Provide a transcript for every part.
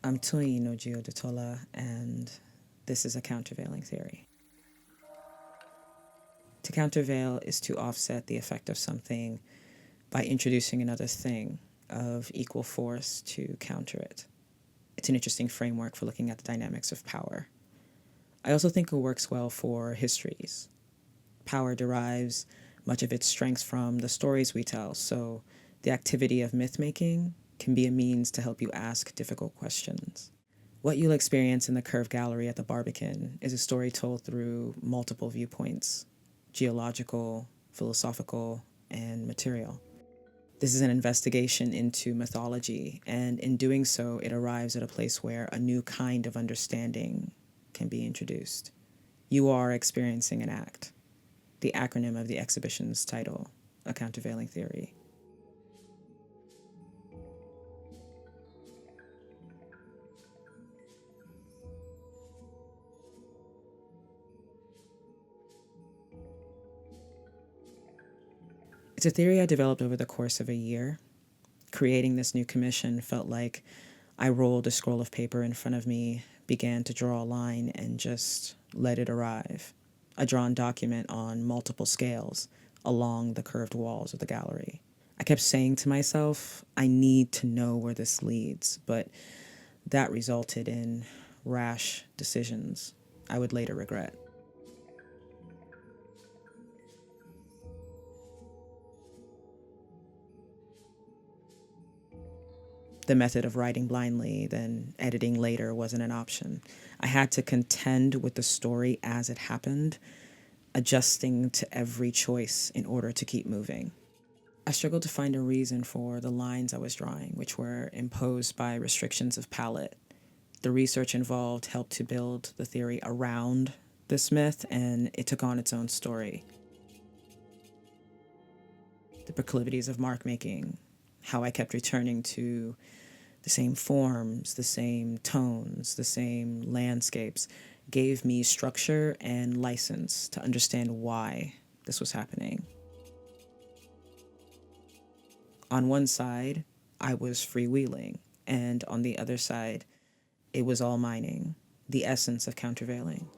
I'm Toyin Inoji Odutola, and this is a countervailing theory. To countervail is to offset the effect of something by introducing another thing of equal force to counter it. It's an interesting framework for looking at the dynamics of power. I also think it works well for histories. Power derives much of its strength from the stories we tell, so the activity of myth making can be a means to help you ask difficult questions. What you'll experience in the Curve Gallery at the Barbican is a story told through multiple viewpoints: geological, philosophical, and material. This is an investigation into mythology, and in doing so, it arrives at a place where a new kind of understanding can be introduced. You are experiencing an act, the acronym of the exhibition's title, A Countervailing Theory. It's a theory I developed over the course of a year. Creating this new commission felt like I rolled a scroll of paper in front of me, began to draw a line, and just let it arrive. A drawn document on multiple scales along the curved walls of the gallery. I kept saying to myself, I need to know where this leads, but that resulted in rash decisions I would later regret. The method of writing blindly, then editing later wasn't an option. I had to contend with the story as it happened, adjusting to every choice in order to keep moving. I struggled to find a reason for the lines I was drawing, which were imposed by restrictions of palette. The research involved helped to build the theory around this myth, and it took on its own story. The proclivities of mark making, how I kept returning to the same forms, the same tones, the same landscapes, gave me structure and license to understand why this was happening. On one side, I was freewheeling, and on the other side, it was all mining, the essence of countervailing.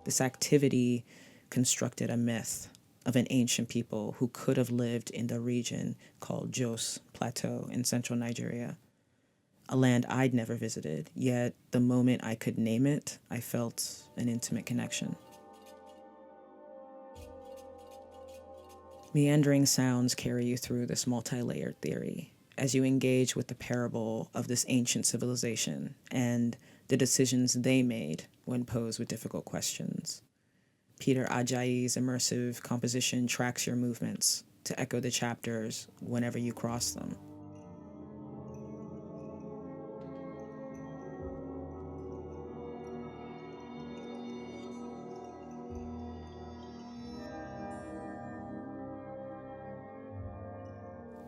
This activity constructed a myth of an ancient people who could have lived in the region called Jos Plateau in central Nigeria, a land I'd never visited, yet the moment I could name it, I felt an intimate connection. Meandering sounds carry you through this multi-layered theory as you engage with the parable of this ancient civilization and the decisions they made when posed with difficult questions. Peter Ajayi's immersive composition tracks your movements to echo the chapters whenever you cross them.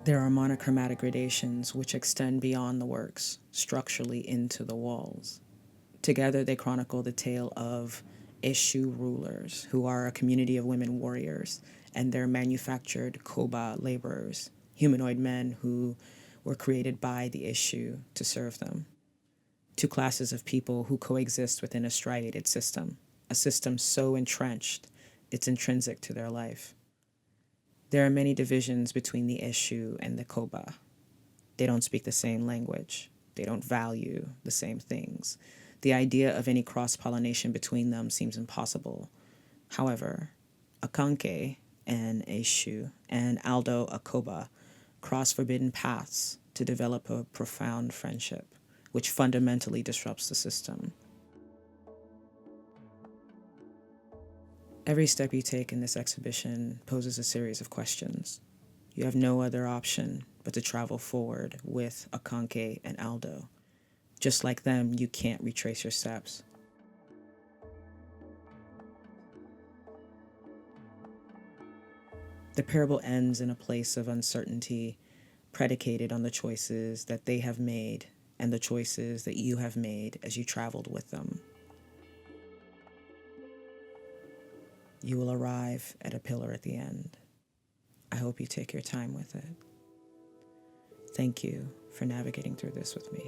There are monochromatic gradations which extend beyond the works, structurally into the walls. Together, they chronicle the tale of Eshu rulers, who are a community of women warriors, and their manufactured Koba laborers, humanoid men who were created by the Eshu to serve them. Two classes of people who coexist within a striated system, a system so entrenched it's intrinsic to their life. There are many divisions between the Eshu and the Koba. They don't speak the same language. They don't value the same things. The idea of any cross-pollination between them seems impossible. However, Akanke, an Eshu, and Aldo, a Koba, cross forbidden paths to develop a profound friendship, which fundamentally disrupts the system. Every step you take in this exhibition poses a series of questions. You have no other option but to travel forward with Akanke and Aldo. Just like them, you can't retrace your steps. The parable ends in a place of uncertainty, predicated on the choices that they have made and the choices that you have made as you traveled with them. You will arrive at a pillar at the end. I hope you take your time with it. Thank you for navigating through this with me.